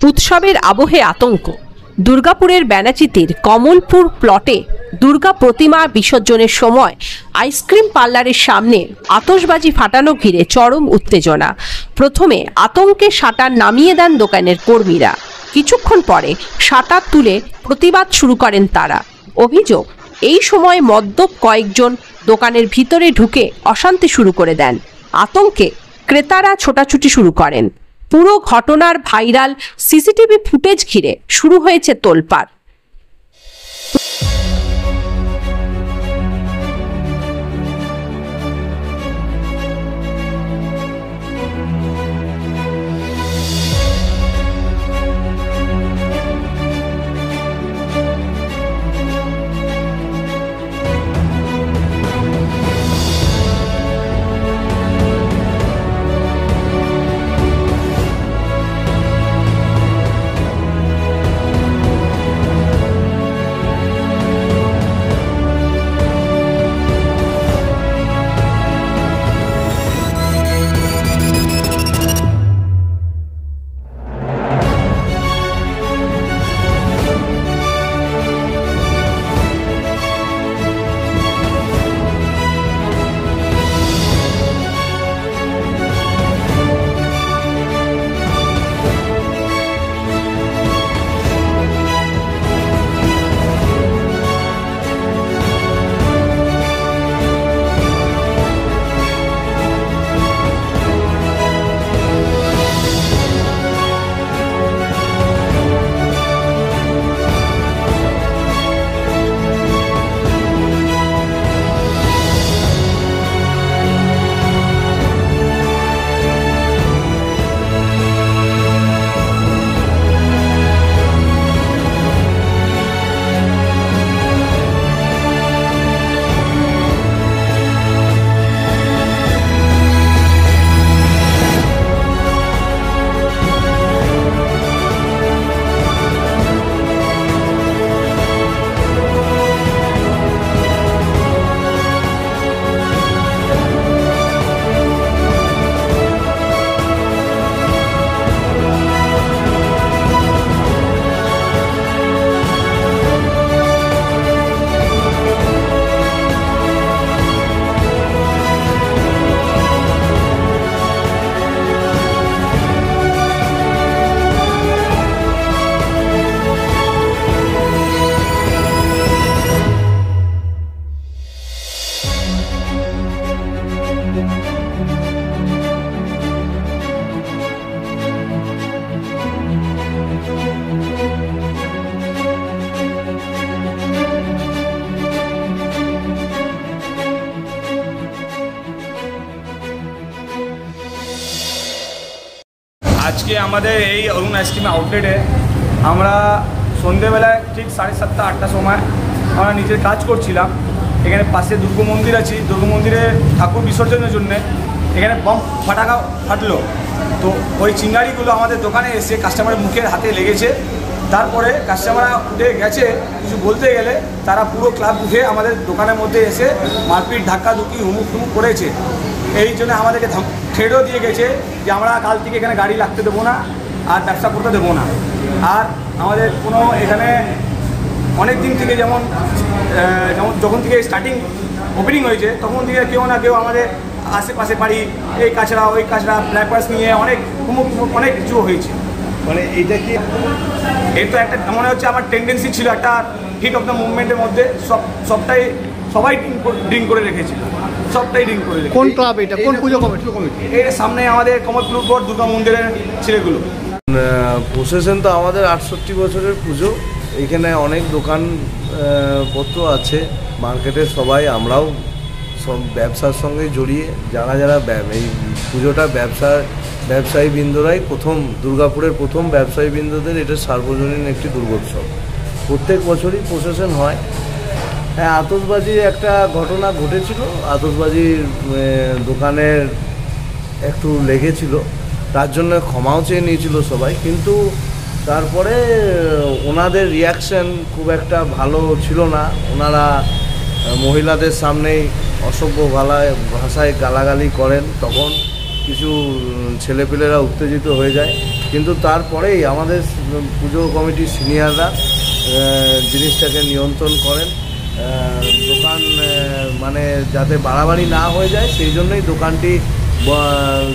উৎসবের আবহে আতঙ্ক। দুর্গাপুরের ব্যানাচিতির কমলপুর প্লটে দুর্গা প্রতিমা বিসর্জনের সময় আইসক্রিম পার্লারের সামনে আতশবাজি ফাটানো ঘিরে চরম উত্তেজনা। প্রথমে আতঙ্কে শাটার নামিয়ে দেন দোকানের কর্মীরা, কিছুক্ষণ পরে শাটার তুলে প্রতিবাদ শুরু করেন তারা। অভিযোগ, এই সময় মদ্যপ কয়েকজন দোকানের ভিতরে ঢুকে অশান্তি শুরু করে দেন। আতঙ্কে ক্রেতারা ছোটাছুটি শুরু করেন। পুরো ঘটনার ভাইরাল সিসিটিভি ফুটেজ ঘিরে শুরু হয়েছে তোলপাড়। আজকে আমাদের এই অরুণ আইসক্রিম আউটলেটে আমরা সন্ধেবেলায় ঠিক 7:30 8টার সময় আমরা নিজের কাজ করছিলাম। এখানে পাশে দুর্গা মন্দির আছে, দুর্গা মন্দিরে ঠাকুর বিসর্জনের জন্য এখানে বম ফাটাকা ফাটলো। তো ওই চিঙ্গারিগুলো আমাদের দোকানে এসে কাস্টমারের মুখের হাতে লেগেছে। তারপরে কাস্টমাররা উঠে গেছে, কিছু বলতে গেলে তারা পুরো ক্লাব উঠে আমাদের দোকানের মধ্যে এসে মারপিট ধাক্কাধুক্কি হুমুক টুমুক করেছে। এই জন্য আমাদেরকে থ্রেটও দিয়ে গেছে যে আমরা কাল থেকে এখানে গাড়ি লাগতে দেবো না আর ব্যবসা করতে দেবো না। আর আমাদের কোনো এখানে অনেক দিন থেকে যেমন যখন থেকে স্টার্টিং ওপেনিং হয়েছে তখন থেকে কেউ না কেউ আমাদের আশেপাশে বাড়ি এই কাছড়া ওই কাছড়া ব্ল্যাকবাস নিয়ে অনেক অনেক কিছু হয়েছে। মানে এইটা কি এই তো একটা মনে হচ্ছে আমার টেন্ডেন্সি ছিল একটা হিট অফ দ্য মুভমেন্টের মধ্যে সবাই ড্রিঙ্ক করে রেখেছিল, সবটাই ড্রিঙ্ক করে রেখেছে। কোন ক্লাব এটা, কোন পুজো কমিটি? এর সামনে আমাদের কমলপুর দুর্গা মন্দিরের ছেলেগুলো। প্রসেশন তো আমাদের 68 বছরের পুজো। এখানে অনেক দোকান পত্র আছে মার্কেটের, সবাই আমরাও সব ব্যবসার সঙ্গে জড়িয়ে যারা যারা এই পুজোটা ব্যবসায়ীবৃন্দরাই দুর্গাপুরের প্রথম ব্যবসায়ীবৃন্দদের এটা সার্বজনীন একটি দুর্গোৎসব। প্রত্যেক বছরই প্রসেশন হয়। হ্যাঁ, আতশবাজির একটা ঘটনা ঘটেছিল, আতশবাজির দোকানের একটু লেগেছিল, তার জন্য ক্ষমাও চেয়ে নিয়েছিল সবাই, কিন্তু তারপরে ওনাদের রিয়াকশান খুব একটা ভালো ছিল না। ওনারা মহিলাদের সামনেই অসভ্য ভাষায় গালাগালি করেন। তখন কিছু ছেলেপেলেরা উত্তেজিত হয়ে যায়, কিন্তু তারপরেই আমাদের পুজো কমিটির সিনিয়ররা জিনিসটাকে নিয়ন্ত্রণ করেন। দোকান মানে যাতে বাড়াবাড়ি না হয়ে যায় সেই জন্যই দোকানটি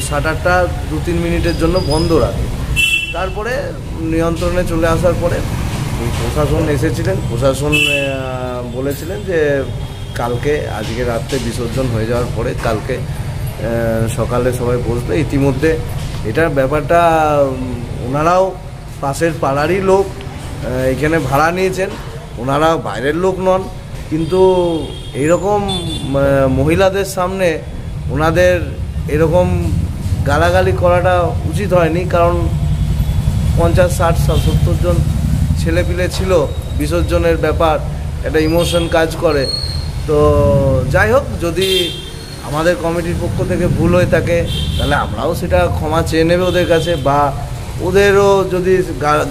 শাটারটা 2-3 মিনিটের জন্য বন্ধ রাখে। তারপরে নিয়ন্ত্রণে চলে আসার পরে প্রশাসন এসেছিলেন, প্রশাসন বলেছিলেন যে কালকে, আজকে রাত্রে বিসর্জন হয়ে যাওয়ার পরে কালকে সকালে সবাই বসবে। ইতিমধ্যে এটার ব্যাপারটা ওনারাও পাশের পাড়ারই লোক, এখানে ভাড়া নিয়েছেন, ওনারা বাইরের লোক নন, কিন্তু এইরকম মহিলাদের সামনে ওনাদের এরকম গালাগালি করাটা উচিত হয়নি। কারণ 50, 60, 70 জন ছেলেপিলে ছিল, বিসর্জনের ব্যাপার, একটা ইমোশন কাজ করে। তো যাই হোক, যদি আমাদের কমিটির পক্ষ থেকে ভুল হয়ে থাকে তাহলে আমরাও সেটা ক্ষমা চেয়ে নেবে ওদের কাছে, বা ওদেরও যদি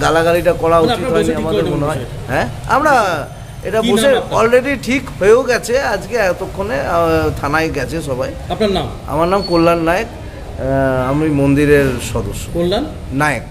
গালাগালিটা করা উচিত হয়নি আমাদের মনে হয়। হ্যাঁ, আমরা এটা বসে অলরেডি ঠিক হয়েও গেছে, আজকে এতক্ষণে থানায় গেছে সবাই। আপনার নাম? আমার নাম কল্যাণ নায়ক, আমি মন্দিরের সদস্য। কল্যাণ নায়ক।